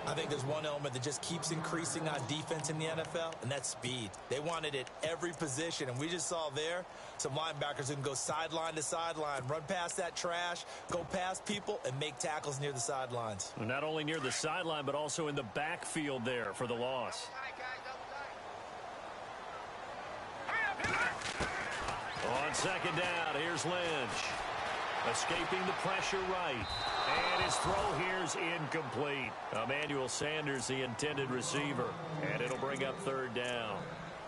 I think there's one element that just keeps increasing on defense in the NFL, and that's speed. They want it at every position, and we just saw there some linebackers who can go sideline to sideline, run past that trash, go past people, and make tackles near the sidelines. Not only near the sideline, but also in the backfield there for the loss. On second down, here's Lynch. Escaping the pressure right. And his throw here's incomplete. Emmanuel Sanders, the intended receiver. And it'll bring up third down.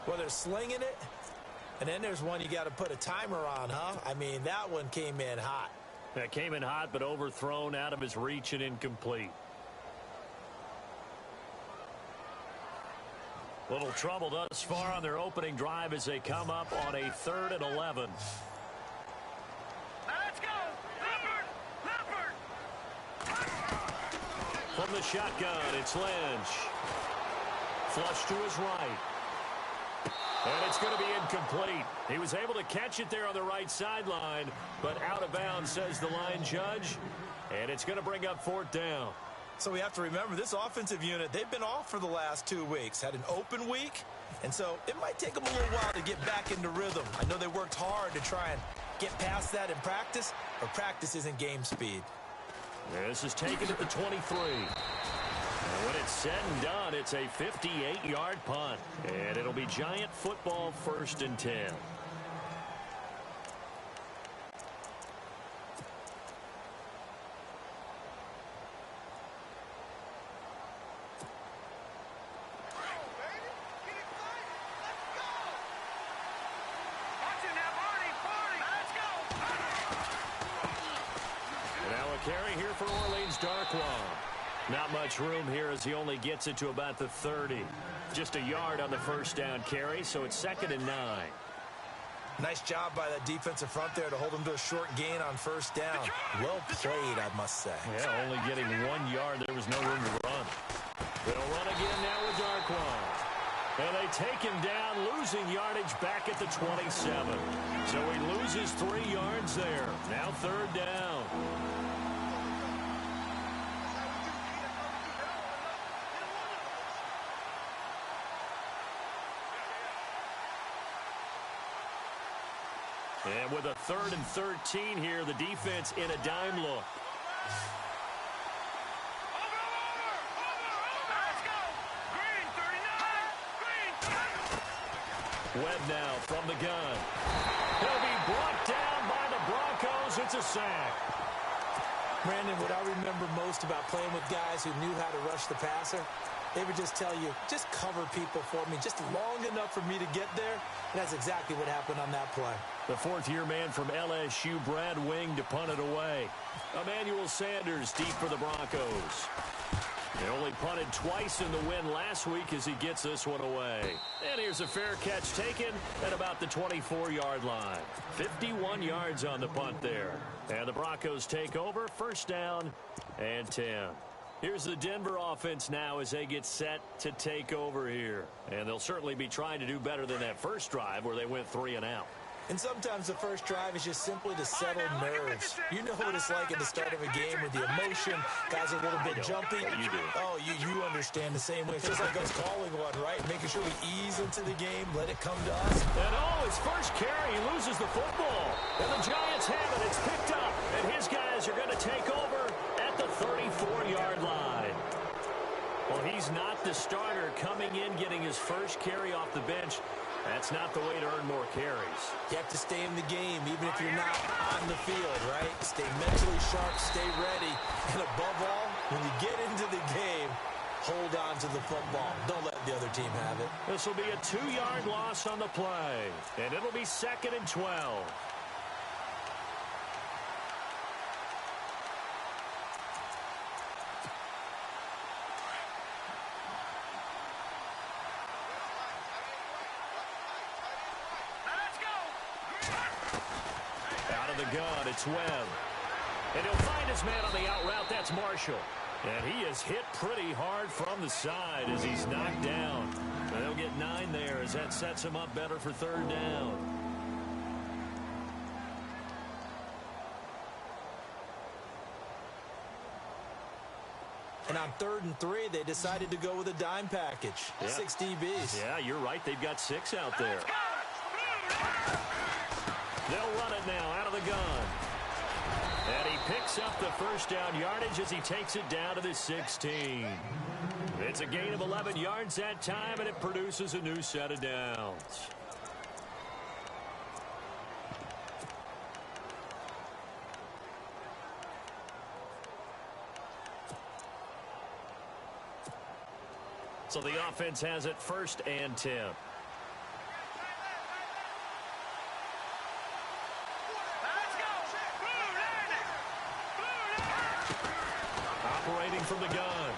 Well, they're slinging it. And then there's one you got to put a timer on, huh? I mean, that one came in hot. That came in hot, but overthrown out of his reach and incomplete. Little trouble thus far on their opening drive as they come up on a 3rd and 11. From the shotgun, it's Lynch. Flush to his right. And it's going to be incomplete. He was able to catch it there on the right sideline, but out of bounds, says the line judge. And it's going to bring up 4th down. So we have to remember, this offensive unit, they've been off for the last 2 weeks. Had an open week, and so it might take them a little while to get back into rhythm. I know they worked hard to try and get past that in practice, but practice isn't game speed. This is taken at the 23. And when it's said and done, it's a 58-yard punt. And it'll be Giant football 1st and 10. Carry here for Orleans Darkwa. Not much room here as he only gets it to about the 30. Just a yard on the first down carry, so it's 2nd and 9. Nice job by that defensive front there to hold him to a short gain on first down. Well played, I must say. Yeah, only getting 1 yard. There was no room to run. They'll run again now with Darkwa. And they take him down, losing yardage back at the 27. So he loses 3 yards there. Now 3rd down. And with a 3rd and 13 here, the defense in a dime look. Webb now from the gun. He'll be brought down by the Broncos. It's a sack. Brandon, what I remember most about playing with guys who knew how to rush the passer, they would just tell you, just cover people for me, just long enough for me to get there. And that's exactly what happened on that play. The 4th-year man from LSU, Brad Wing, to punt it away. Emmanuel Sanders deep for the Broncos. They only punted twice in the win last week as he gets this one away. And here's a fair catch taken at about the 24-yard line. 51 yards on the punt there. And the Broncos take over, 1st down and 10. Here's the Denver offense now as they get set to take over here. And they'll certainly be trying to do better than that first drive where they went 3 and out. And sometimes the first drive is just simply to settle nerves. You know what it's like at the start of a game with the emotion. Guys are a little bit jumpy. You do. Oh, you understand the same way. It's just like us calling one, right? Making sure we ease into the game, let it come to us. And his first carry, he loses the football. And the Giants have it. It's picked up. And his guys are going to take over at the 34-yard line. Well, he's not the starter coming in, getting his first carry off the bench. That's not the way to earn more carries. You have to stay in the game, even if you're not on the field, right? Stay mentally sharp, stay ready. And above all, when you get into the game, hold on to the football. Don't let the other team have it. This will be a 2-yard loss on the play. And it'll be 2nd and 12. The gun, it's Webb. And he'll find his man on the out route. That's Marshall. And he is hit pretty hard from the side as he's knocked down. And they'll get 9 there as that sets him up better for 3rd down. And And on 3rd and 3, they decided to go with a dime package. Yeah. 6 DBs. Yeah, you're right. They've got 6 out there. They'll run it now out of the gun. And he picks up the first down yardage as he takes it down to the 16. It's a gain of 11 yards that time, and it produces a new set of downs. So the offense has it 1st and 10. Operating from the gun.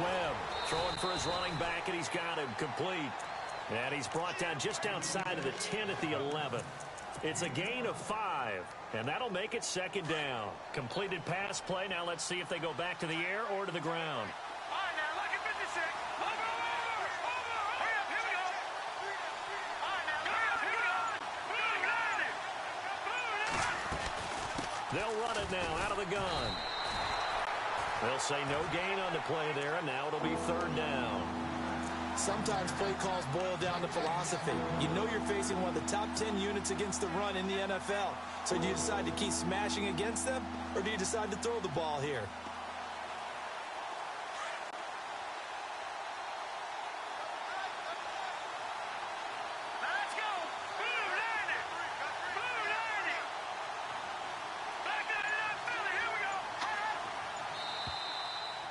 Webb throwing for his running back, and he's got him complete. And he's brought down just outside of the 10 at the 11. It's a gain of 5, and that'll make it 2nd down. Completed pass play. Now let's see if they go back to the air or to the ground. They'll run it now out of the gun. They'll say no gain on the play there, and now it'll be 3rd down. Sometimes play calls boil down to philosophy. You know you're facing one of the top 10 units against the run in the NFL. So do you decide to keep smashing against them, or do you decide to throw the ball here?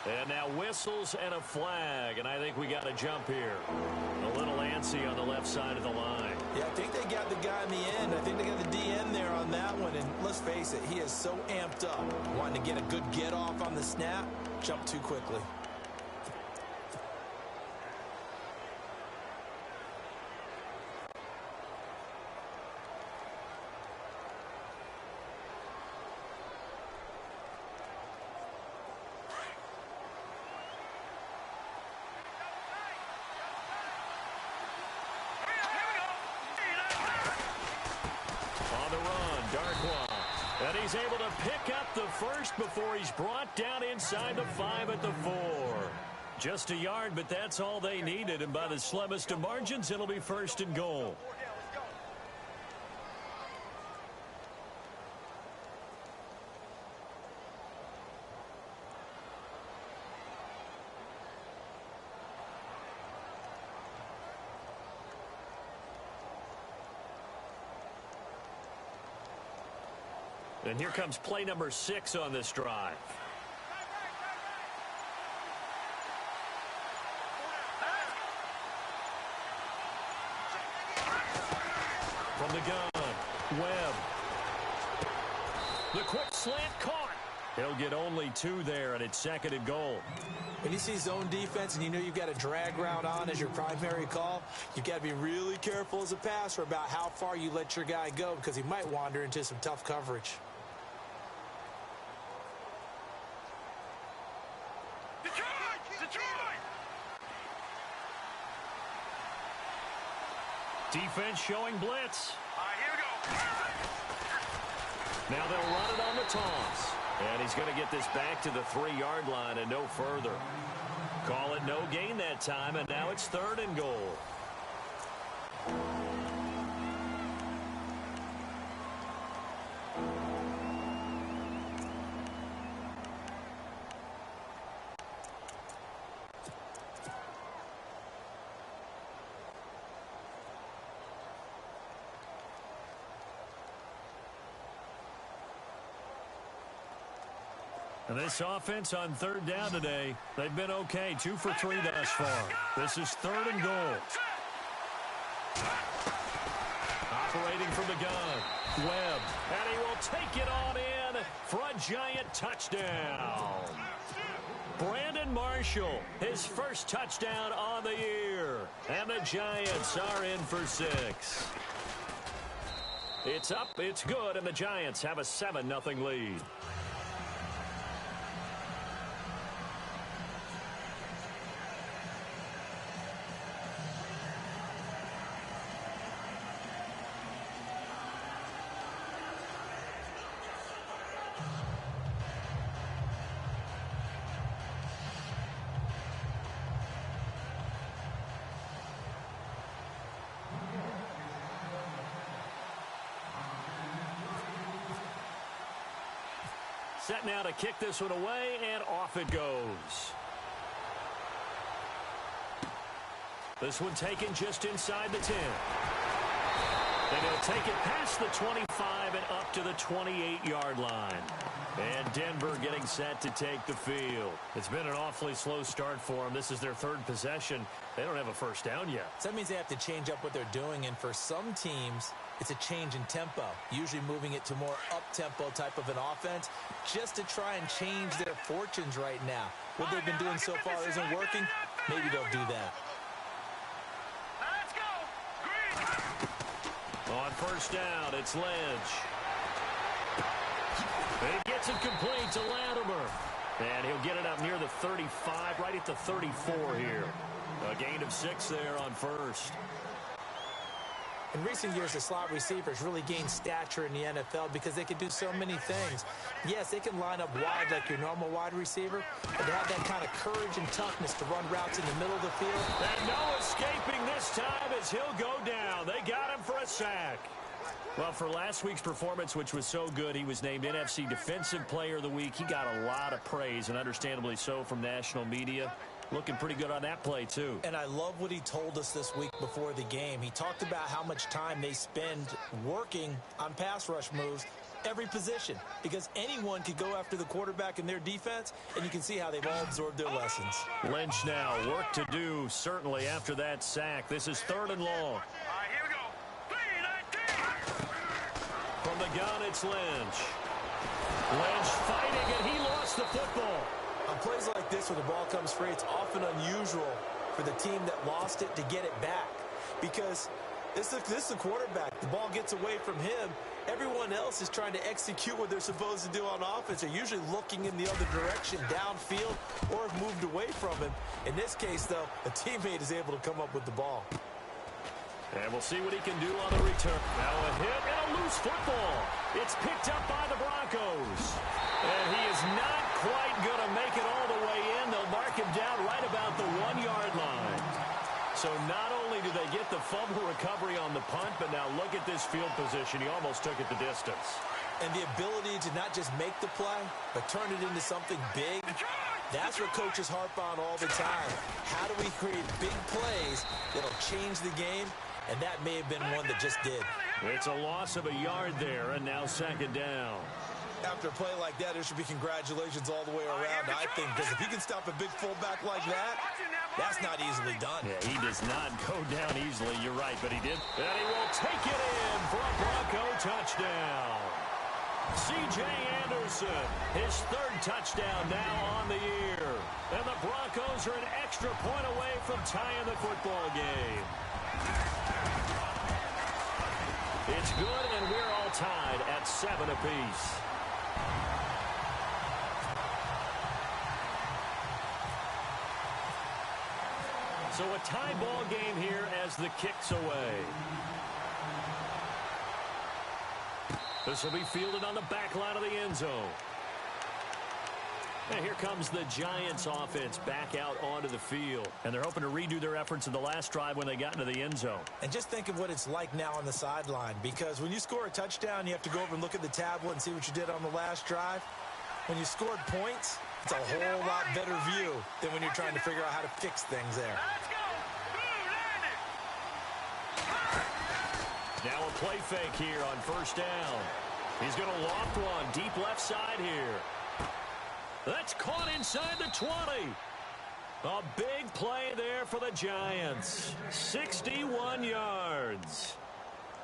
And now whistles and a flag, and I think we got a jump here. A little antsy on the left side of the line. Yeah, I think they got the guy in the end. I think they got the DN there on that one, and let's face it, he is so amped up. Wanting to get a good get-off on the snap, jump too quickly. And he's able to pick up the first before he's brought down inside the 5 at the 4. Just a yard, but that's all they needed. And by the slimmest of margins, it'll be 1st and goal. And here comes play number 6 on this drive. From the gun, Webb. The quick slant caught. He'll get only 2 there, and it's 2nd and goal. When you see zone defense and you know you've got a drag route on as your primary call, you've got to be really careful as a passer about how far you let your guy go because he might wander into some tough coverage. Defense showing blitz. Here we go. Now they'll run it on the toss. And he's going to get this back to the 3-yard line and no further. Call it no gain that time, and now it's 3rd and goal. And this offense on 3rd down today, they've been okay. 2 for 3 thus far. This is 3rd and goal. Operating from the gun, Webb. And he will take it on in for a giant touchdown. Brandon Marshall, his first touchdown on the year. And the Giants are in for 6. It's up, it's good, and the Giants have a 7-0 lead. Set now to kick this one away, and off it goes. This one taken just inside the 10. And he'll take it past the 25 and up to the 28-yard line. And Denver getting set to take the field. It's been an awfully slow start for them. This is their third possession. They don't have a first down yet. So that means they have to change up what they're doing, and for some teams, it's a change in tempo, usually moving it to more up-tempo type of an offense just to try and change their fortunes right now. What they've been doing so far isn't working. Maybe they'll do that. On first down, it's Lynch. He gets it complete to Latimer. And he'll get it up near the 35, right at the 34 here. A gain of 6 there on first. In recent years, the slot receivers really gained stature in the NFL because they can do so many things. Yes, they can line up wide like your normal wide receiver, but they have that kind of courage and toughness to run routes in the middle of the field. And no escaping this time as he'll go down. They got him for a sack. Well, for last week's performance, which was so good, he was named NFC Defensive Player of the Week. He got a lot of praise, and understandably so, from national media. Looking pretty good on that play, too. And I love what he told us this week before the game. He talked about how much time they spend working on pass rush moves, every position, because anyone could go after the quarterback in their defense, and you can see how they've all absorbed their lessons. Lynch now, work to do, certainly, after that sack. This is 3rd and long. All right, here we go. 3-19. From the gun, it's Lynch. Lynch fighting, and he lost the football. On plays like this where the ball comes free, it's often unusual for the team that lost it to get it back because this is the quarterback. The ball gets away from him. Everyone else is trying to execute what they're supposed to do on offense. They're usually looking in the other direction, downfield, or have moved away from him. In this case, though, a teammate is able to come up with the ball. And we'll see what he can do on the return. Now a hit and a loose football. It's picked up by the Broncos. And he is not quite going to make it all the way in. They'll mark him down right about the 1-yard line. So not only do they get the fumble recovery on the punt, but now look at this field position. He almost took it the distance. And the ability to not just make the play, but turn it into something big, that's what coaches harp on all the time. How do we create big plays that'll change the game? And that may have been one that just did. It's a loss of a yard there, and now 2nd down. After a play like that, there should be congratulations all the way around, I think, because if you can stop a big fullback like that, that's not easily done. Yeah, he does not go down easily. You're right, but he did. And he will take it in for a Bronco touchdown. C.J. Anderson, his 3rd touchdown now on the year. And the Broncos are an extra point away from tying the football game. It's good, and we're all tied at 7 apiece. So a tie ball game here as the kick's away. This will be fielded on the back line of the end zone. And here comes the Giants offense back out onto the field. And they're hoping to redo their efforts in the last drive when they got into the end zone. And just think of what it's like now on the sideline. Because when you score a touchdown, you have to go over and look at the tablet and see what you did on the last drive. When you scored points, it's a whole lot better view than when you're trying to figure out how to fix things there. Now a play fake here on first down. He's going to loft one deep left side here. That's caught inside the 20. A big play there for the Giants. 61 yards.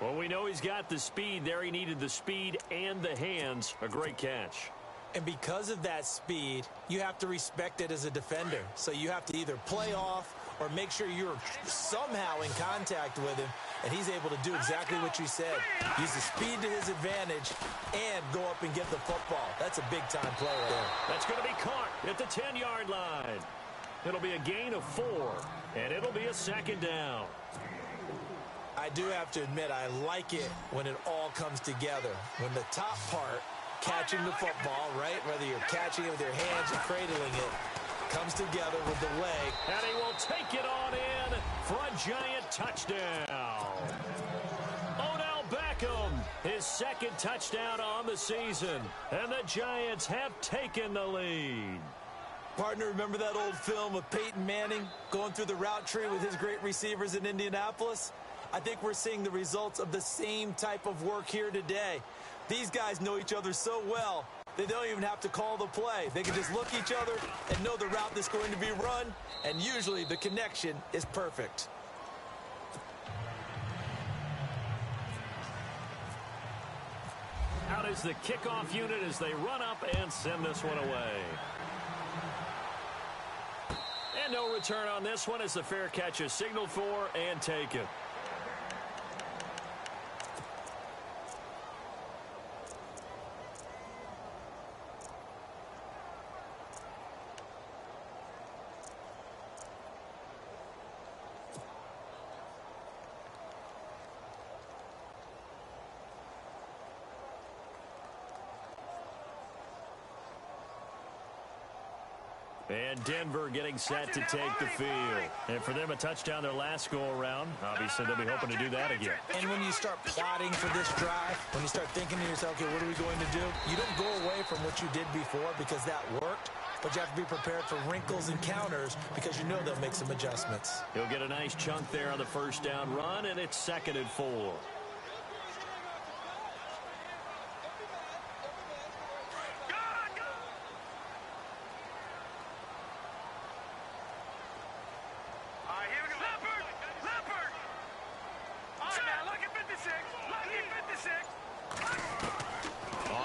Well, we know he's got the speed there. He needed the speed and the hands. A great catch. And because of that speed, you have to respect it as a defender. So you have to either play off or make sure you're somehow in contact with him. And he's able to do exactly what you said. Use the speed to his advantage and go up and get the football. That's a big-time play right there. That's going to be caught at the 10-yard line. It'll be a gain of 4, and it'll be a 2nd down. I do have to admit, I like it when it all comes together. When the top part, catching the football, right, whether you're catching it with your hands or cradling it, comes together with the leg. And he will take it on in for a Giant touchdown. Odell Beckham, his second touchdown on the season. And the Giants have taken the lead. Partner, remember that old film of Peyton Manning going through the route tree with his great receivers in Indianapolis? I think we're seeing the results of the same type of work here today. These guys know each other so well, they don't even have to call the play. They can just look each other and know the route that's going to be run, and usually the connection is perfect. Out is the kickoff unit as they run up and send this one away. And no return on this one as the fair catch is signaled for and taken. And Denver getting set to take the field. And for them, a touchdown their last go-around. Obviously, they'll be hoping to do that again. And when you start plotting for this drive, when you start thinking to yourself, okay, what are we going to do? You don't go away from what you did before because that worked, but you have to be prepared for wrinkles and counters because you know they'll make some adjustments. He'll get a nice chunk there on the first down run, and it's 2nd and 4.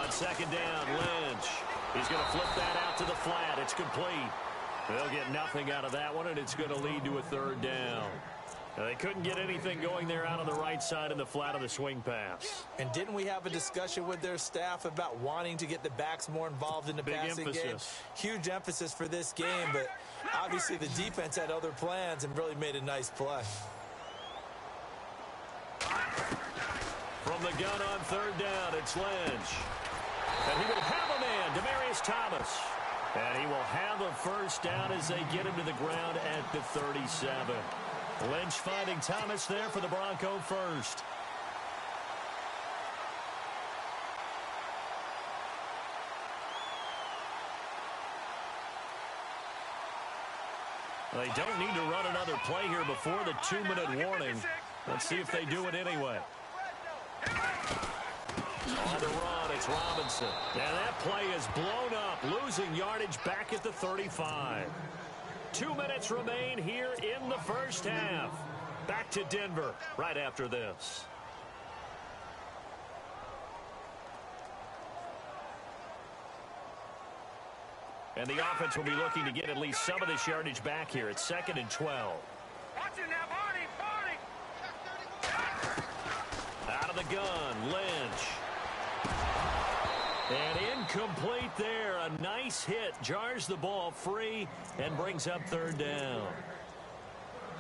Second down, Lynch. He's going to flip that out to the flat. It's complete. They'll get nothing out of that one, and it's going to lead to a 3rd down. Now, they couldn't get anything going there out on the right side in the flat of the swing pass. And didn't we have a discussion with their staff about wanting to get the backs more involved in the passing game? Huge emphasis for this game, but obviously the defense had other plans and really made a nice play. From the gun on 3rd down, it's Lynch. And he will have a man, Demaryius Thomas. And he will have a first down as they get him to the ground at the 37. Lynch finding Thomas there for the Bronco first. They don't need to run another play here before the 2-minute warning. Let's see if they do it anyway. On the run, it's Robinson. And that play is blown up, losing yardage back at the 35. 2 minutes remain here in the first half. Back to Denver right after this. And the offense will be looking to get at least some of this yardage back here. It's 2nd and 12. Watch it now, Barney. Out of the gun, Lynch. And incomplete there. A nice hit. Jars the ball free and brings up 3rd down.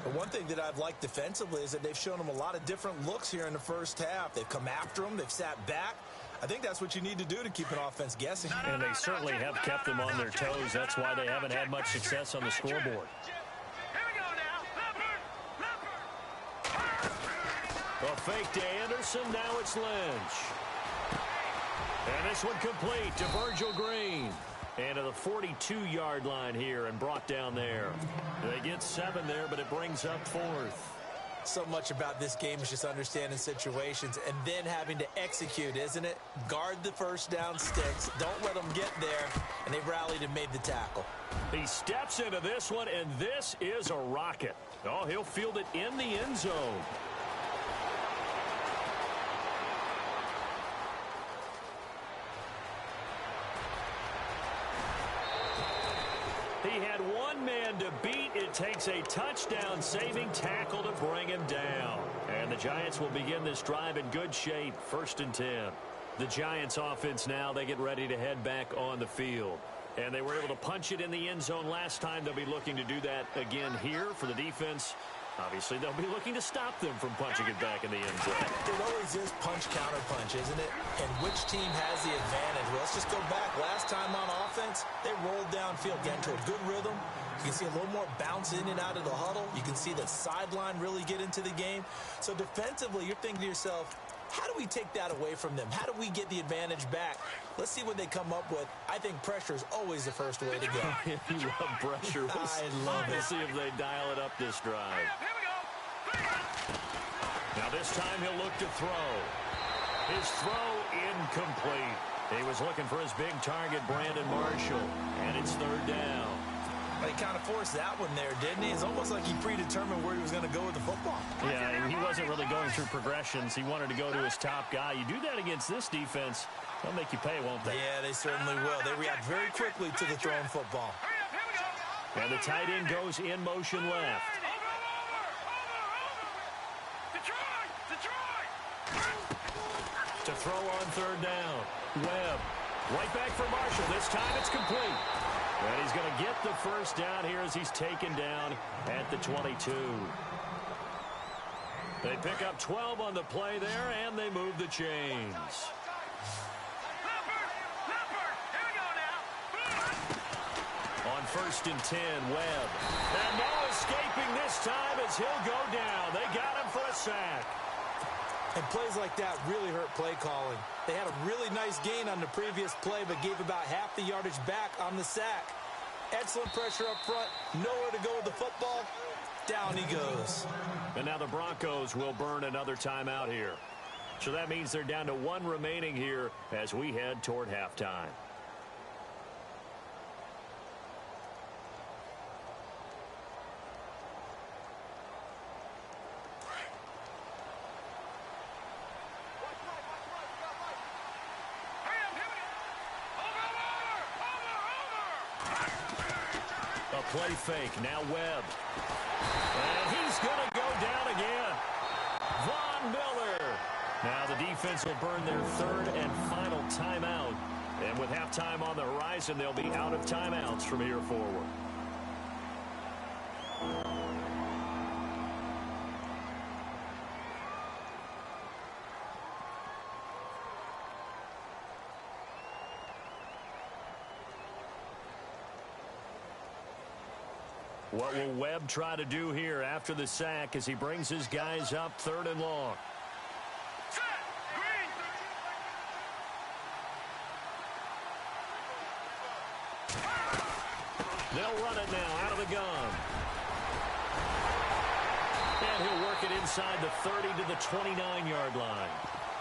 But one thing that I've liked defensively is that they've shown them a lot of different looks here in the first half. They've come after them. They've sat back. I think that's what you need to do to keep an offense guessing. And they certainly have kept them on their toes. That's why they haven't had much success on the scoreboard. Here we go now. A fake to Anderson. Now it's Lynch. And this one complete to Virgil Green. And to the 42-yard line here and brought down there. They get 7 there, but it brings up 4th. So much about this game is just understanding situations and then having to execute, isn't it? Guard the first down sticks. Don't let them get there. And they rallied and made the tackle. He steps into this one, and this is a rocket. Oh, he'll field it in the end zone. He had one man to beat. It takes a touchdown-saving tackle to bring him down. And the Giants will begin this drive in good shape, 1st and 10. The Giants offense now, they get ready to head back on the field. And they were able to punch it in the end zone last time. They'll be looking to do that again here for the defense. Obviously, they'll be looking to stop them from punching it back in the end zone. It always is punch-counter-punch, isn't it? And which team has the advantage? Well, let's just go back. Last time on offense, they rolled downfield, got into a good rhythm. You can see a little more bounce in and out of the huddle. You can see the sideline really get into the game. So defensively, you're thinking to yourself, How do we take that away from them? How do we get the advantage back? Let's see what they come up with. I think pressure is always the first way to go. You love pressure. I love it. We'll see if they dial it up this drive. Here we go. Now this time he'll look to throw. His throw incomplete. He was looking for his big target, Brandon Marshall, and it's third down. He kind of forced that one there, didn't he? It's almost like he predetermined where he was going to go with the football. Yeah, he wasn't really going through progressions. He wanted to go to his top guy. You do that against this defense, they'll make you pay, won't they? Yeah, they certainly will. They react very quickly to the thrown football. And the tight end goes in motion left. To throw on third down. Webb. Right back for Marshall. This time it's complete. And he's going to get the first down here as he's taken down at the 22. They pick up 12 on the play there, and they move the chains. On 1st and 10, Webb. And no escaping this time as he'll go down. They got him for a sack. And plays like that really hurt play calling. They had a really nice gain on the previous play, but gave about half the yardage back on the sack. Excellent pressure up front. Nowhere to go with the football. Down he goes. And now the Broncos will burn another timeout here. So that means they're down to one remaining here as we head toward halftime. Play fake. Now Webb. And he's going to go down again. Von Miller. Now the defense will burn their third and final timeout. And with halftime on the horizon, they'll be out of timeouts from here forward. What will Webb try to do here after the sack as he brings his guys up 3rd and long? They'll run it now out of the gun. And he'll work it inside the 30 to the 29-yard line.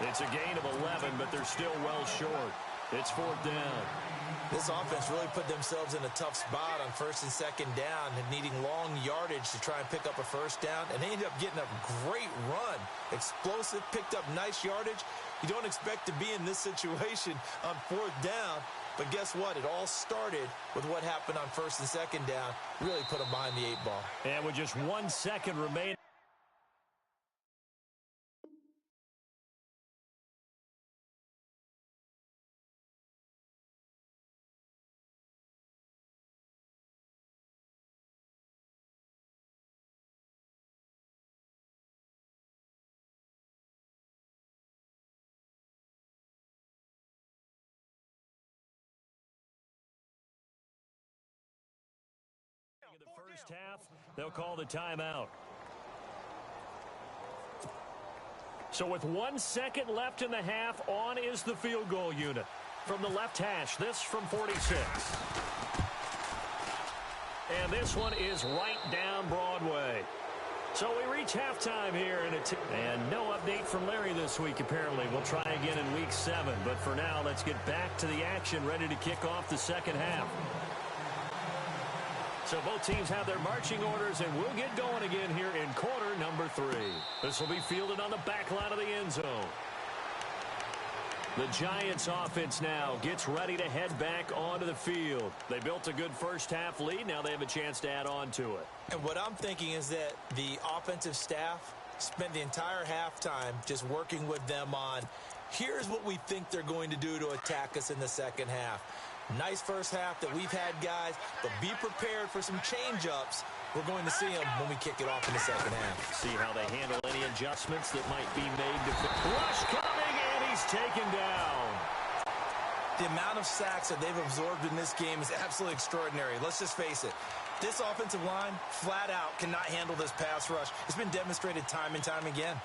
It's a gain of 11, but they're still well short. It's 4th down. This offense really put themselves in a tough spot on 1st and 2nd down and needing long yardage to try and pick up a first down. And they ended up getting a great run. Explosive, picked up nice yardage. You don't expect to be in this situation on 4th down. But guess what? It all started with what happened on 1st and 2nd down. Really put them behind the 8 ball. And with just 1 second remaining. In the first half, they'll call the timeout. So with 1 second left in the half, on is the field goal unit. From the left hash, this from 46. And this one is right down Broadway. So we reach halftime here. And no update from Larry this week, apparently. We'll try again in week 7. But for now, let's get back to the action, ready to kick off the second half. So both teams have their marching orders, and we'll get going again here in quarter number 3. This will be fielded on the back line of the end zone. The Giants offense now gets ready to head back onto the field. They built a good first half lead. Now they have a chance to add on to it. And what I'm thinking is that the offensive staff spent the entire halftime just working with them on, here's what we think they're going to do to attack us in the second half. Nice first half that we've had, guys, but be prepared for some change-ups. We're going to see them when we kick it off in the second half. See how they handle any adjustments that might be made. Rush coming, and he's taken down. The amount of sacks that they've absorbed in this game is absolutely extraordinary. Let's just face it. This offensive line, flat out, cannot handle this pass rush. It's been demonstrated time and time again.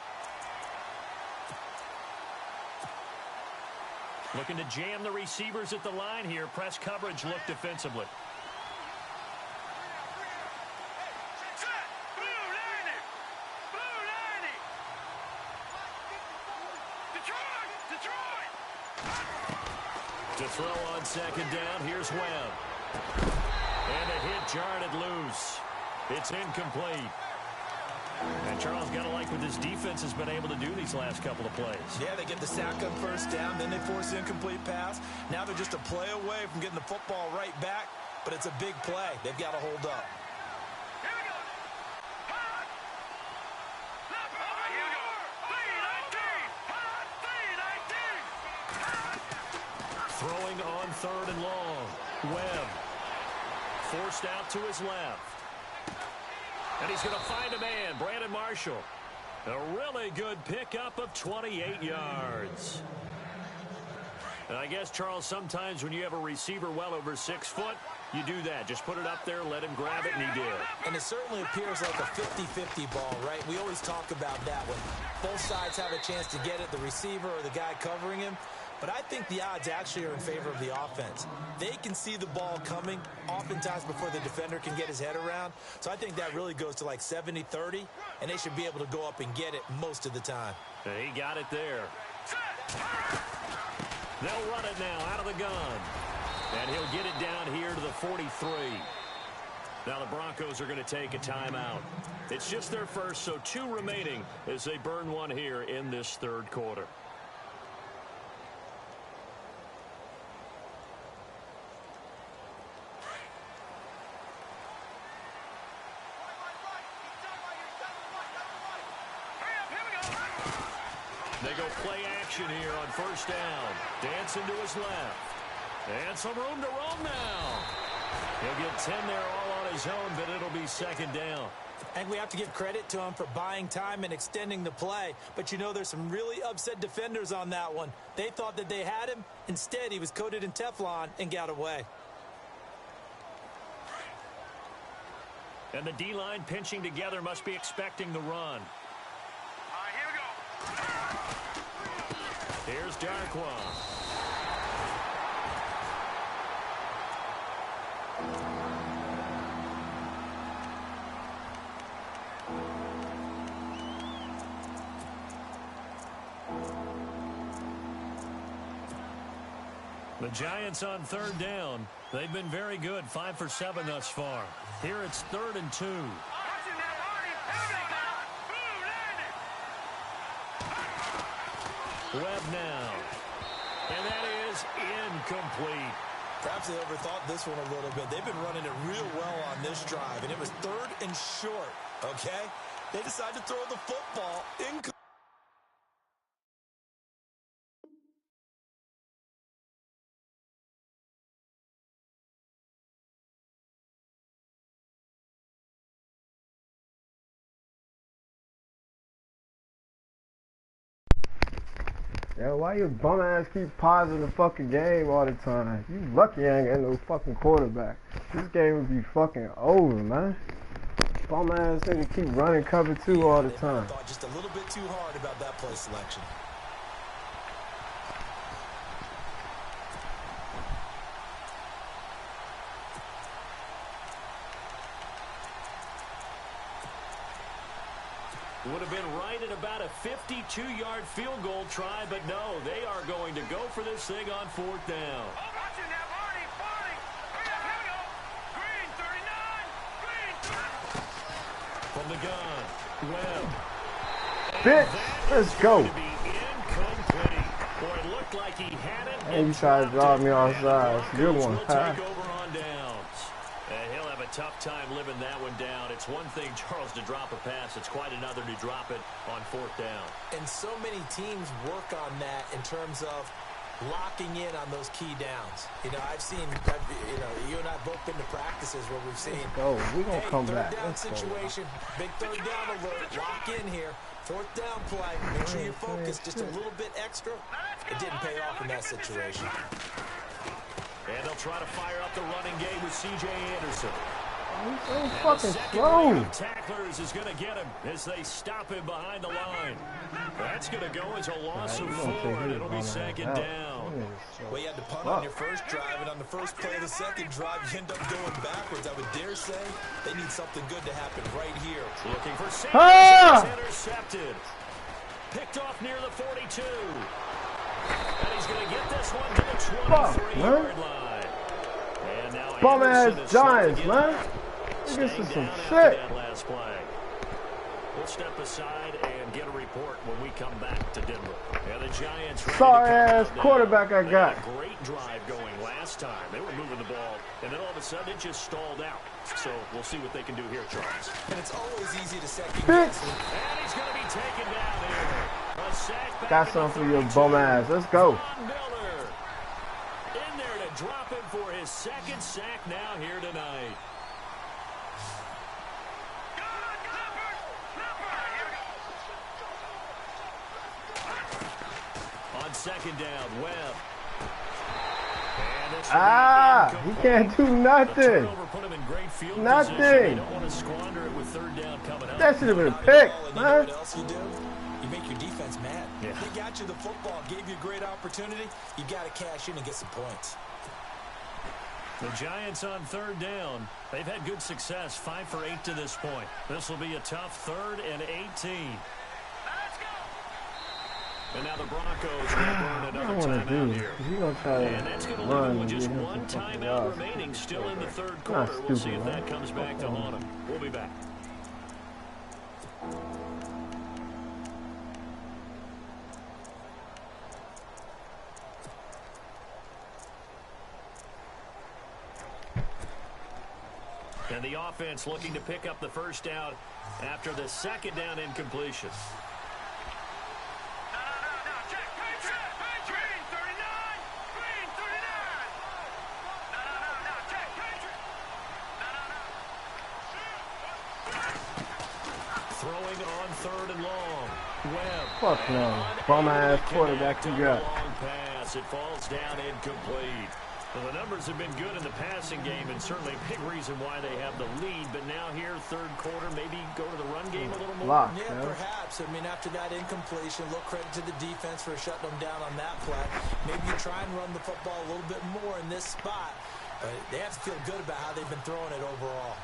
Looking to jam the receivers at the line here. Press coverage look defensively. To throw on second down, here's Webb. And a hit jarred it loose. It's incomplete. And Charles, got to like what this defense has been able to do these last couple of plays. Yeah, they get the sack on first down, then they force the incomplete pass. Now they're just a play away from getting the football right back, but it's a big play. They've got to hold up. Throwing on third and long. Webb forced out to his left. And he's going to find a man, Brandon Marshall. A really good pickup of 28 yards. And I guess, Charles, sometimes when you have a receiver well over 6 foot, you do that. Just put it up there, let him grab it, and he did. And it certainly appears like a 50-50 ball, right? We always talk about that when both sides have a chance to get it, the receiver or the guy covering him. But I think the odds actually are in favor of the offense. They can see the ball coming oftentimes before the defender can get his head around. So I think that really goes to like 70-30, and they should be able to go up and get it most of the time. And he got it there. They'll run it now out of the gun. And he'll get it down here to the 43. Now the Broncos are going to take a timeout. It's just their first, so 2 remaining as they burn one here in this third quarter. They go play action here on first down. Dancing to his left. And some room to roam now. He'll get 10 there all on his own, but it'll be second down. And we have to give credit to him for buying time and extending the play. But, you know, there's some really upset defenders on that one. They thought that they had him. Instead, he was coated in Teflon and got away. And the D-line pinching together must be expecting the run. Here's Darkwa. The Giants on third down. They've been very good, 5 for 7 thus far. Here it's 3rd and 2. Webb now. And that is incomplete. Perhaps they overthought this one a little bit. They've been running it real well on this drive, and it was 3rd and short, okay? They decided to throw the football incomplete. Yo, why your bum ass keep pausing the fucking game all the time? You lucky I ain't got no fucking quarterback. This game would be fucking over, man. Bum ass nigga keep running cover 2 all the time. Thought just a little bit too hard about that play selection. Would have been right at about a 52-yard field goal try, but no, they are going to go for this thing on 4th down. From the gun, Webb. Bitch, let's go. Incomplete. Boy, it looked like he had it. And you tried to drive me offside. It's a good one. Will take over on downs. He'll have a tough time living that one down. It's one thing, Charles, to drop a pass. It's quite another to drop it on 4th down. And so many teams work on that in terms of locking in on those key downs. You know, you and I both been to practices where we've seen, we're going to come back. Third down situation, big third down alert, lock in here. 4th down play, make sure you focus just a little bit extra. It didn't pay off in that situation. And they'll try to fire up the running game with C.J. Anderson. He's so fucking slow. Tacklers is going to get him as they stop him behind the line. That's going to go as a loss of 4, and it'll be second down. Well, you had to punt on your first drive, and on the first play of the second drive, you end up going backwards. I would dare say they need something good to happen right here. Looking for Sanders. Intercepted. Picked off near the 42. And he's going to get this one to the 23-yard line. And now bum-ass Giants, man. This is some shit. Last play. We'll step aside and get a report when we come back to Denver. And the Giants sorry-ass quarterback I got. Great drive going last time. They were moving the ball, and then all of a sudden it just stalled out. So we'll see what they can do here, Charles. And it's always easy to second guess. And he's going to be taken down here. A sack back. That's something for your bum ass. Let's go. Miller in there to drop him for his second sack now here tonight. On second down, Webb. He can't do nothing. Nothing. That should have been a pick, man. You make your defense mad. Yeah. They got you the football, gave you a great opportunity. You got to cash in and get some points. The Giants on third down. They've had good success, 5 for 8 to this point. This will be a tough 3rd and 18. And now the Broncos will burn another timeout here. And that's going to leave them with just one timeout remaining still in the third quarter. We'll see if that comes back to haunt them. We'll be back. And the offense looking to pick up the first down after the second down incompletion. Throwing on 3rd and long. Webb. Fuck no. Bum-ass quarterback you got. Long pass. It falls down incomplete. Well, the numbers have been good in the passing game, and certainly a big reason why they have the lead. But now here, third quarter, maybe go to the run game a little more. Yeah, perhaps. I mean, after that incompletion, a little credit to the defense for shutting them down on that play. Maybe you try and run the football a little bit more in this spot. They have to feel good about how they've been throwing it overall.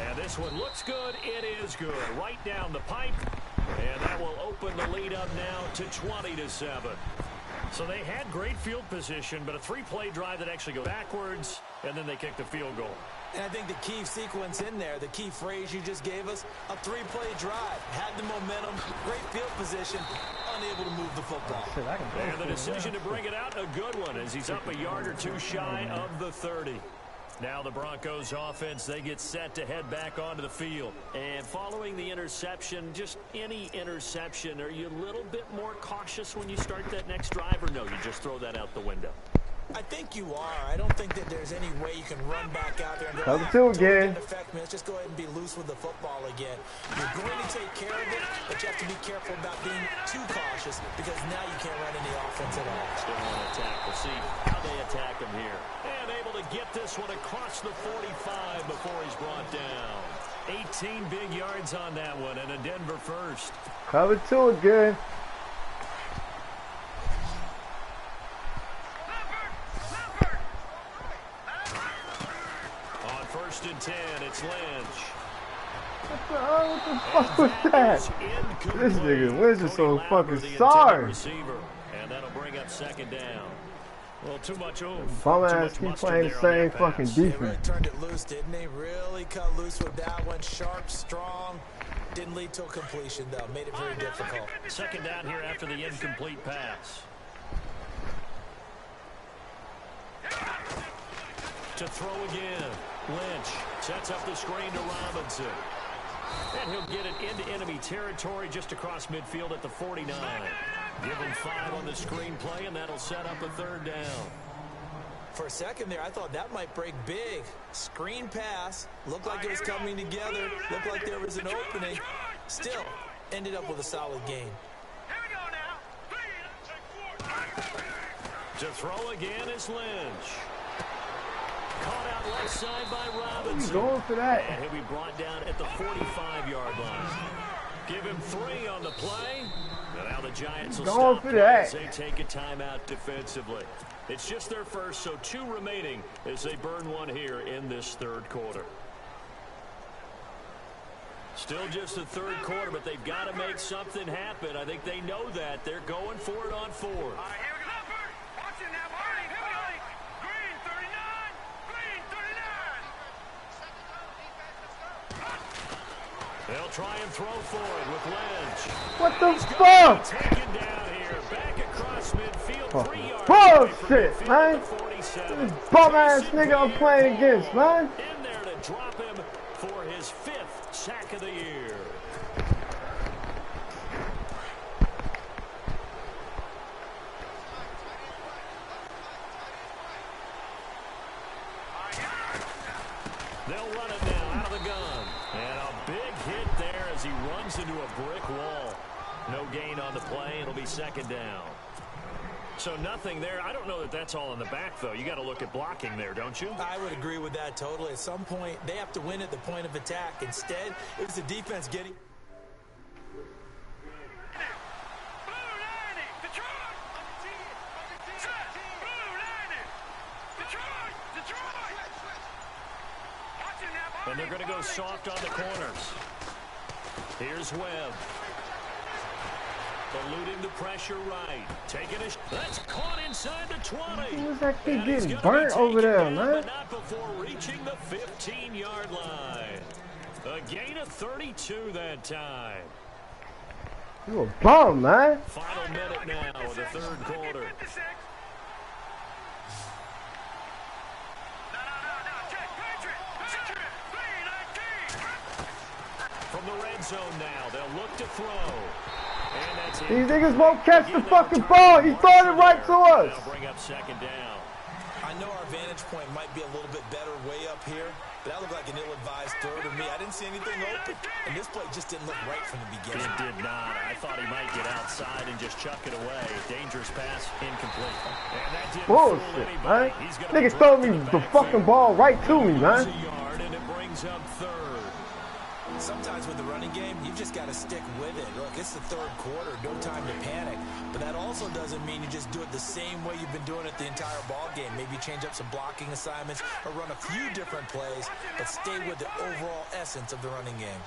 And this one looks good. It is good. Right down the pipe. And that will open the lead up now to 20-7. So they had great field position, but a 3-play drive that actually goes backwards, and then they kick the field goal. And I think the key sequence in there, the key phrase you just gave us, a 3-play drive. Had the momentum, great field position, unable to move the football. And the decision to bring it out, a good one, as he's up a yard or two shy of the 30. Now the Broncos offense, they get set to head back onto the field. And following the interception, just any interception, are you a little bit more cautious when you start that next drive, or no, you just throw that out the window? I think you are. I don't think that there's any way you can run back out there and go, cover 2 again. Let's just go ahead and be loose with the football again. You're going to take care of it, but you have to be careful about being too cautious because now you can't run any offense at all. Still on attack. We'll see how they attack him here. And able to get this one across the 45 before he's brought down. 18 big yards on that one, and a Denver first. Cover 2 again. On 1st and 10, it's Lynch. What the fuck was that? This nigga Lynch is so fucking sorry. And that'll bring up second down. Well, too much bum ass keep playing the same fucking defense. They really turned it loose, didn't they? Really cut loose with that one. Sharp, strong. Didn't lead to a completion, though. Made it very difficult. Second down here after the incomplete pass. To throw again. Lynch sets up the screen to Robinson. And he'll get it into enemy territory just across midfield at the 49. Give him 5 on the screen play, and that'll set up a 3rd down. For a second there, I thought that might break big. Screen pass. Looked like it was coming together. Looked like there was an opening. Still, ended up with a solid gain. To throw again is Lynch. out left side by Robinson. He's going for that. And he'll be brought down at the 45-yard line. Give him 3 on the play. And now the Giants will stop as they take a timeout defensively. It's just their first, so 2 remaining as they burn one here in this third quarter. Still just the third quarter, but they've got to make something happen. I think they know that. They're going for it on 4th. All right, here we go. Watch it now, Marty. Here we go. Green 39. Green 39. They'll try and throw forward with Lynch. What the fuck? Taken down here, back across midfield, 3 yards. Bullshit, man. This bum ass nigga I'm playing against, man. In there to drop him for his 5th sack of the year. They'll run it now out of the gun. And a big hit there as he runs into a brick wall. No gain on the play. It'll be 2nd down. So nothing there. I don't know that that's all in the back, though. You got to look at blocking there, don't you? I would agree with that totally. At some point, they have to win at the point of attack. Instead, it was the defense getting... And they're going to go soft on the corners. Here's Webb. Eluding the pressure right. Taking a... That's caught inside the 20. Who was that kid getting burnt over there, man? But not before reaching the 15-yard line. A gain of 32 that time. You a bum, man. Final minute now of the third quarter. From the red zone now, they'll look to throw. And that's it. These niggas won't catch the fucking ball. He's throwing it right to us. They'll bring up 2nd down. I know our vantage point might be a little bit better way up here, but that looked like an ill-advised throw to me. I didn't see anything open, and this play just didn't look right from the beginning. It did not. I thought he might get outside and just chuck it away. Dangerous pass, incomplete. And that didn't Bullshit, man. Niggas throw me the fucking ball right to me, man. And it brings up 3rd. Sometimes with the running game, you've just got to stick with it. Look, it's the third quarter, no time to panic. But that also doesn't mean you just do it the same way you've been doing it the entire ball game. Maybe change up some blocking assignments or run a few different plays, but stay with the overall essence of the running game.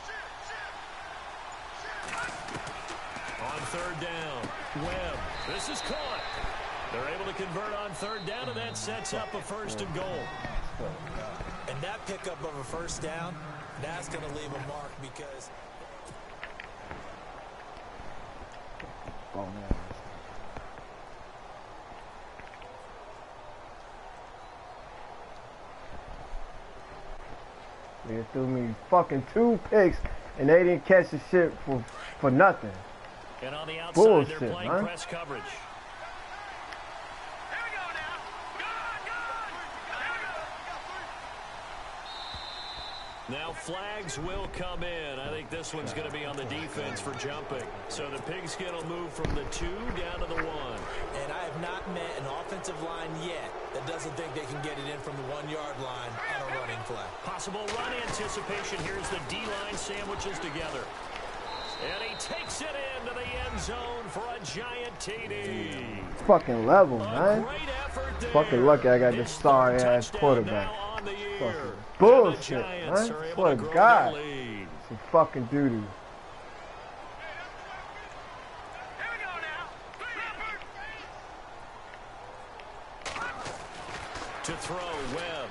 On 3rd down, Webb. This is caught. They're able to convert on 3rd down, and that sets up a 1st and goal. And that pickup of a 1st down, that's going to leave a mark because... Oh, man. They threw me fucking 2 picks, and they didn't catch the shit for nothing. And on the outside, Bullshit, they're playing man. press coverage. Now flags will come in. I think this one's going to be on the defense for jumping. So the pigskin will move from the 2 down to the 1. And I have not met an offensive line yet that doesn't think they can get it in from the 1-yard line on a running play. Possible run anticipation. Here's the D-line sandwiches together. And he takes it into the end zone for a giant TD. Fucking level, man. Great effort there. Fucking lucky I got this sorry ass quarterback. Fucking bullshit, man. Swear to God. Some fucking doo-doo. To throw, Webb.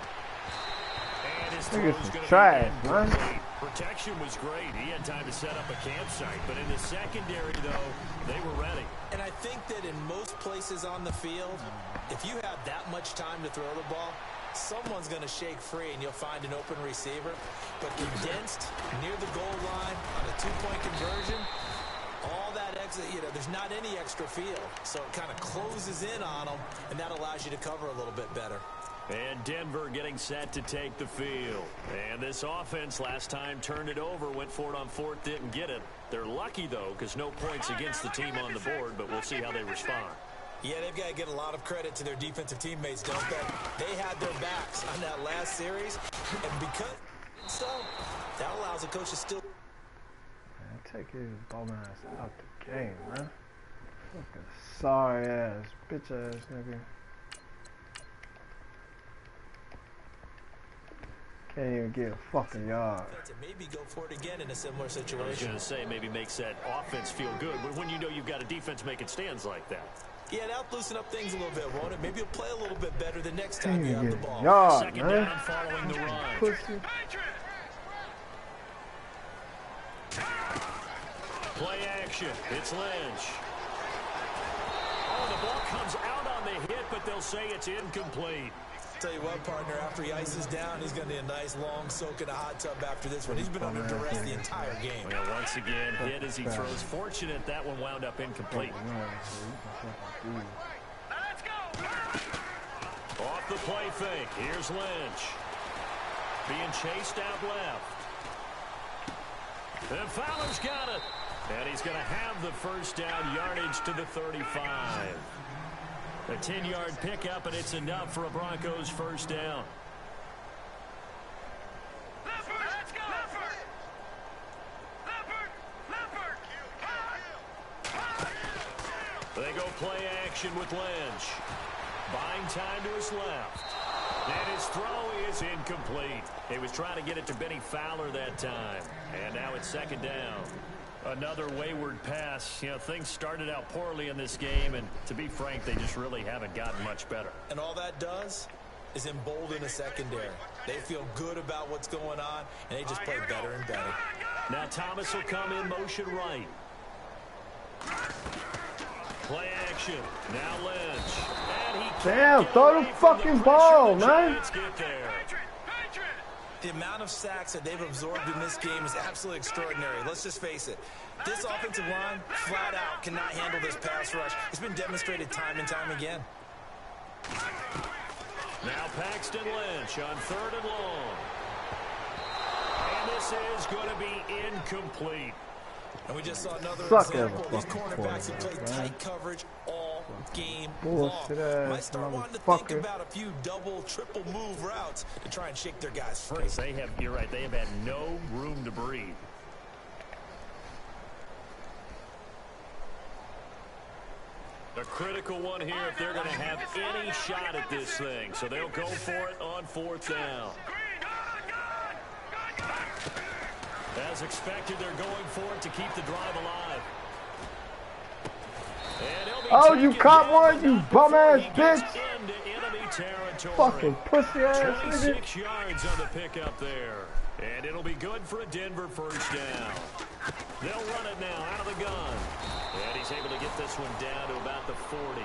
And his Niggas throw's some gonna trash, be man. incomplete. Protection was great. He had time to set up a campsite. But in the secondary, though, they were ready. And I think that in most places on the field, if you have that much time to throw the ball, someone's going to shake free and you'll find an open receiver. But condensed near the goal line on a 2-point conversion, all that exit, there's not any extra field. So it kind of closes in on them, and that allows you to cover a little bit better. And Denver getting set to take the field. And this offense last time turned it over, went for it on 4th, didn't get it. They're lucky, though, because no points against the team on the board, but we'll see how they respond. Yeah, they've got to get a lot of credit to their defensive teammates, don't they? They had their backs on that last series, and because so, that allows the coach to still... Man, take his bum ass out the game, man. Fucking sorry ass, bitch ass nigga. Can't even get a fucking yard. Maybe go for it again in a similar situation. I was going to say maybe makes that offense feel good, but when you know you've got a defense making stands like that. Yeah, that'll loosen up things a little bit, won't it? Maybe you'll play a little bit better the next time you have the ball. Yard, Second man. down following the run. Pussy. Play action. It's Lynch. Oh, the ball comes out on the hit, but they'll say it's incomplete. Tell you what, partner, after he ices down, he's going to need a nice long soak in a hot tub after this one. He's been under duress the entire game. Well, once again, hit as he throws. Fortunate that one wound up incomplete. Let's go. Off the play fake. Here's Lynch. Being chased out left. And Fowler's got it. And he's going to have the first down, yardage to the 35. A 10-yard pickup, and it's enough for a Broncos first down. Let's go. They go play action with Lynch. Buying time to his left. And his throw is incomplete. He was trying to get it to Benny Fowler that time. And now it's second down. Another wayward pass. You know, things started out poorly in this game, and to be frank, they just really haven't gotten much better. And all that does is embolden a secondary. They feel good about what's going on, and they just play better and better. Now Thomas will come in motion right. Play action. Now Lynch. And he Damn, throw the fucking ball, man. Get there. The amount of sacks that they've absorbed in this game is absolutely extraordinary. Let's just face it. This offensive line, flat out, cannot handle this pass rush. It's been demonstrated time and time again. Now Paxton Lynch on 3rd and long. And this is going to be incomplete. And we just saw another Suck example. These fucking cornerbacks have played quarterback, tight coverage all game Bullshit long. ass Might start wanting to think motherfucker. about a few double, triple move routes to try and shake their guys free. Because they have, you're right, they have had no room to breathe. A critical one here if they're going to have any shot at this thing. So they'll go for it on 4th down. As expected, they're going for it to keep the drive alive. Oh, you caught one, you bum-ass bitch. Fucking pussy ass nigga. 26 yards on the pickup there. And it'll be good for a Denver first down. They'll run it now out of the gun. And he's able to get this one down to about the 40.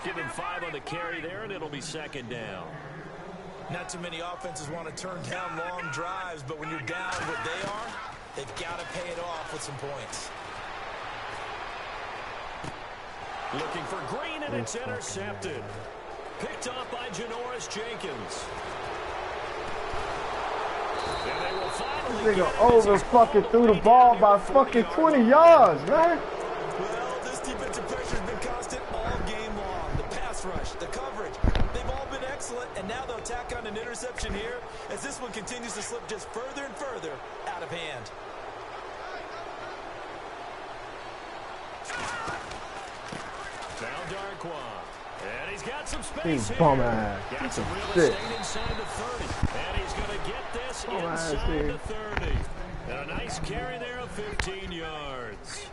Give him 5 on the carry there, and it'll be second down. Not too many offenses want to turn down long drives, but when you're down what they are, they've got to pay it off with some points. Looking for Green, and it's intercepted. Picked up by Janoris Jenkins. And they will finally This nigga over fucking threw the ball by fucking 20 yards, man. Well, this defensive pressure has been constant all game long. The pass rush, the coverage, they've all been excellent, and now they'll tack on an interception here as this one continues to slip just further and further out of hand. Now Darquan. And he's got some space here. Bum ass. Got some real Shit. estate inside the 30. And he's going to get this Bum ass, inside dude. the 30. And a nice carry there of 15 yards.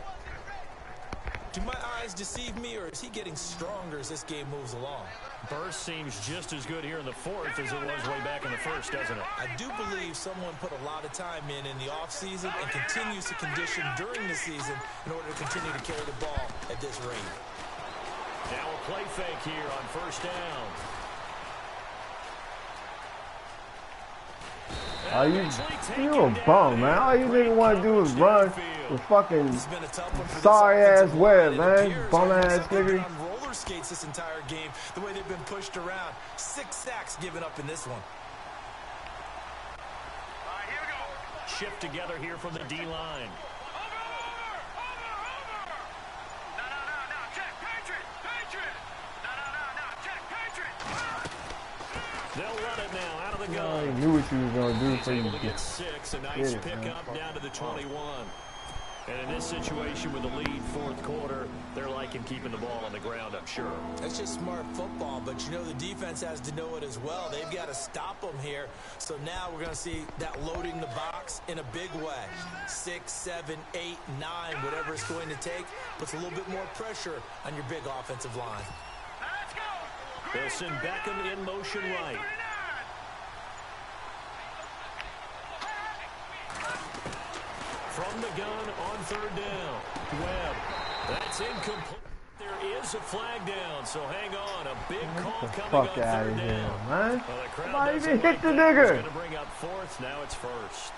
Do my eyes deceive me, or is he getting stronger as this game moves along? Burst seems just as good here in the 4th as it was way back in the 1st, doesn't it? I do believe someone put a lot of time in the offseason and continues to condition during the season in order to continue to carry the ball at this rate. Now a play fake here on first down. You a bum, man. All you nigga want to do is run with fucking It's been a tough one for this sorry ass offensive line. web, It man. appears Bum like ass they've been nigga. on roller skates this entire game, the way they've been pushed around. 6 sacks given up in this one. All right, here we go. Shift together here from the D-line. Over. No, check. Patriot. the I gun. knew what you was gonna do He's for you. able to get 6. A nice pickup down to the 21. And in this situation with the lead, fourth quarter, they're liking keeping the ball on the ground, I'm sure. That's just smart football, but you know the defense has to know it as well. They've got to stop them here. So now we're going to see that loading the box in a big way. 6, 7, 8, 9, whatever it's going to take, puts a little bit more pressure on your big offensive line. Let's go. They'll send Beckham in motion right. From the gun on third down. Webb. That's incomplete. There is a flag down, so hang on. A big call coming on third down. Man. Well, the crowd Why doesn't even like hit the that. It's nigga? going to bring up fourth. Now it's first.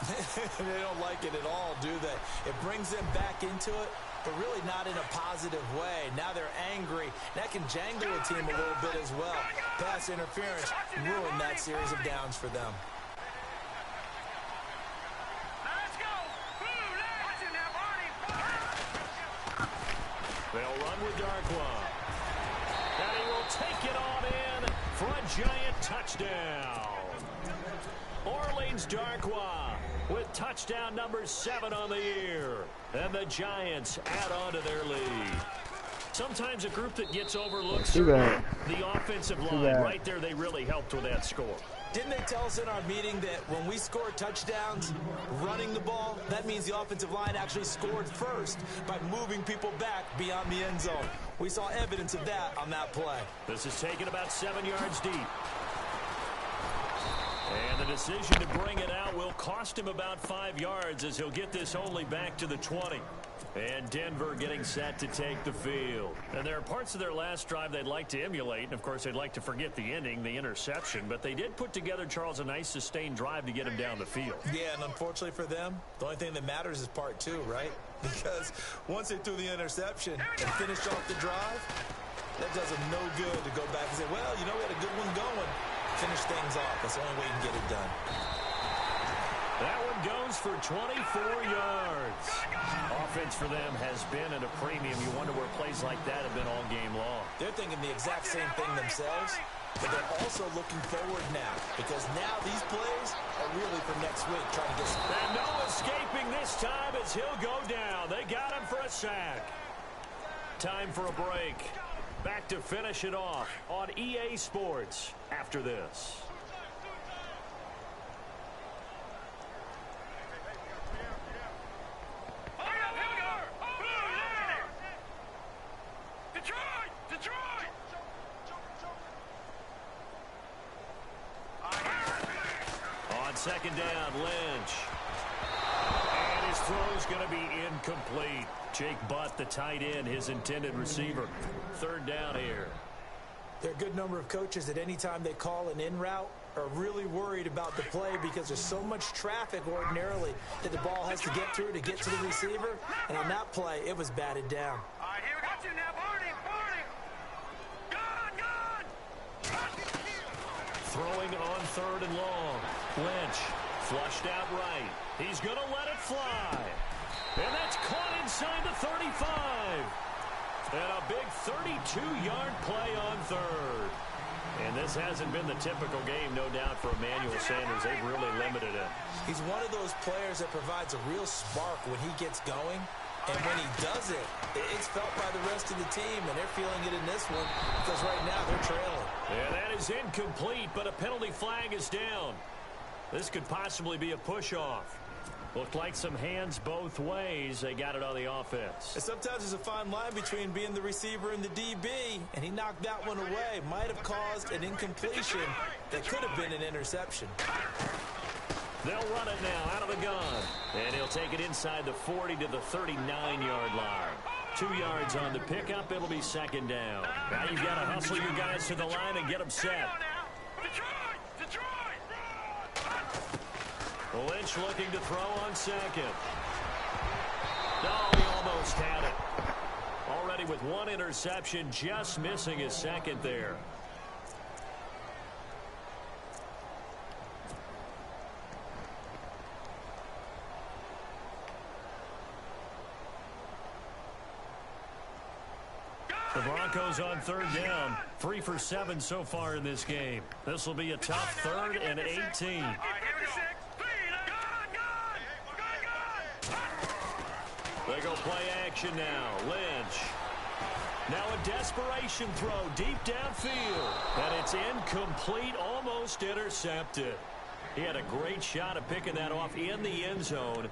They don't like it at all, do they? It brings them back into it, but really not in a positive way. Now they're angry. That can jangle a team a little bit as well. Pass interference ruined that series of downs for them. Let's go. Watch it now, Barney. They'll run with Darkwa. And he will take it on in for a giant touchdown. Orleans Darkwa with touchdown number 7 on the year. And the Giants add on to their lead. Sometimes a group that gets overlooked, the offensive line, right there, they really helped with that score. Didn't they tell us in our meeting that when we score touchdowns running the ball, that means the offensive line actually scored first by moving people back beyond the end zone? We saw evidence of that on that play. This is taken about 7 yards deep. And the decision to bring it out will cost him about 5 yards as he'll get this only back to the 20. And Denver getting set to take the field. And there are parts of their last drive they'd like to emulate. And, of course, they'd like to forget the ending, the interception. But they did put together, Charles, a nice sustained drive to get him down the field. Yeah, and unfortunately for them, the only thing that matters is part 2, right? Because once they threw the interception and finished off the drive, that does them no good to go back and say, well, you know, we had a good one going. Finish things off. That's the only way you can get it done. That one goes for 24 yards. Offense for them has been at a premium. You wonder where plays like that have been all game long. They're thinking the exact same thing themselves, but they're also looking forward now because now these plays are really for next week, trying to get some. And no escaping this time as he'll go down. They got him for a sack. Time for a break. Back to finish it off on EA Sports after this. On second down, Lynch. And his throw's going to be incomplete. Jake Butt, the tight end, his intended receiver. Third down here. There are a good number of coaches that any time they call an in route are really worried about the play because there's so much traffic ordinarily that the ball has to get through to get to the receiver. And on that play, it was batted down. All right, here we got you now, Barney. Gun. Throwing on third and long. Lynch flushed out right. He's going to let it fly. And that's caught inside the 35. And a big 32-yard play on third. And this hasn't been the typical game, no doubt, for Emmanuel Sanders. They've really limited him. He's one of those players that provides a real spark when he gets going. And when he does it, it's felt by the rest of the team, and they're feeling it in this one because right now they're trailing. Yeah, that is incomplete, but a penalty flag is down. This could possibly be a push-off. Looked like some hands both ways. They got it on the offense. And sometimes there's a fine line between being the receiver and the DB, and he knocked that one away. Might have caused an incompletion that could have been an interception. They'll run it now out of the gun. And he'll take it inside the 40 to the 39-yard line. 2 yards on the pickup. It'll be second down. Now you've got to hustle your guys to the line and get them set. Lynch looking to throw on second. No, he almost had it. Already with one interception, just missing his second there. The Broncos on third down. 3 for 7 so far in this game. This will be a tough 3rd and 18. All right, here we go. They go play action now. Lynch. Now a desperation throw deep downfield. And it's incomplete, almost intercepted. He had a great shot at picking that off in the end zone.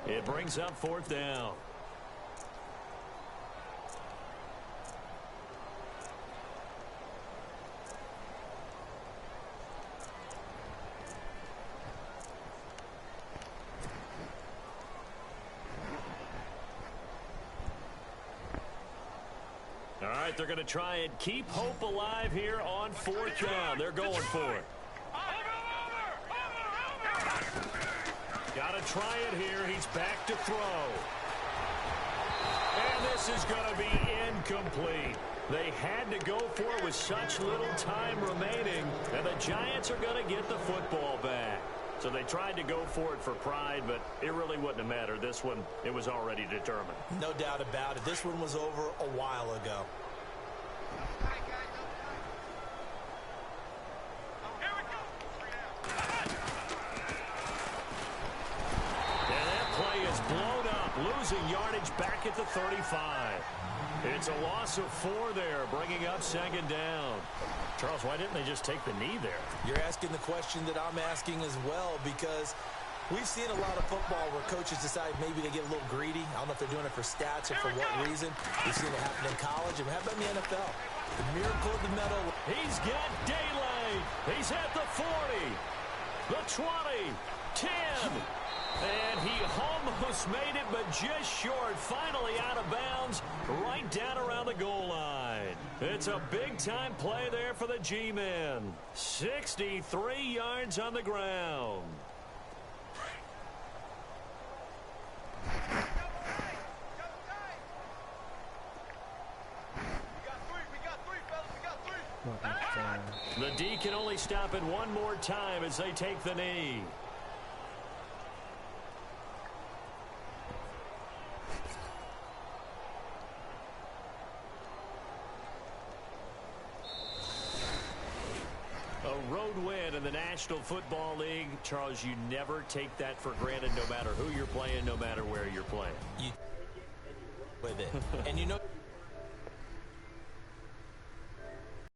It brings up 4th down. All right, they're going to try and keep hope alive here on 4th down. They're going for it. Got to try it here. He's back to throw. And this is going to be incomplete. They had to go for it with such little time remaining, and the Giants are going to get the football back. So they tried to go for it for pride, but it really wouldn't have mattered. This one, it was already determined. No doubt about it. This one was over a while ago. And that play is blown up, losing yardage back at the 35. It's a loss of 4 there, bringing up 2nd down. Charles, why didn't they just take the knee there? You're asking the question that I'm asking as well, because we've seen a lot of football where coaches decide maybe they get a little greedy. I don't know if they're doing it for stats or for what reason. We've seen it happen in college, and how about in the NFL? The miracle of the middle. He's got daylight. He's at the 40, the 20, 10. And he almost made it, but just short. Finally out of bounds, right down around the goal line. It's a big-time play there for the G-men. 63 yards on the ground. The D can only stop it one more time as they take the knee. A road win in the National Football League. Charles, you never take that for granted, no matter who you're playing, no matter where you're playing. With it. And you know...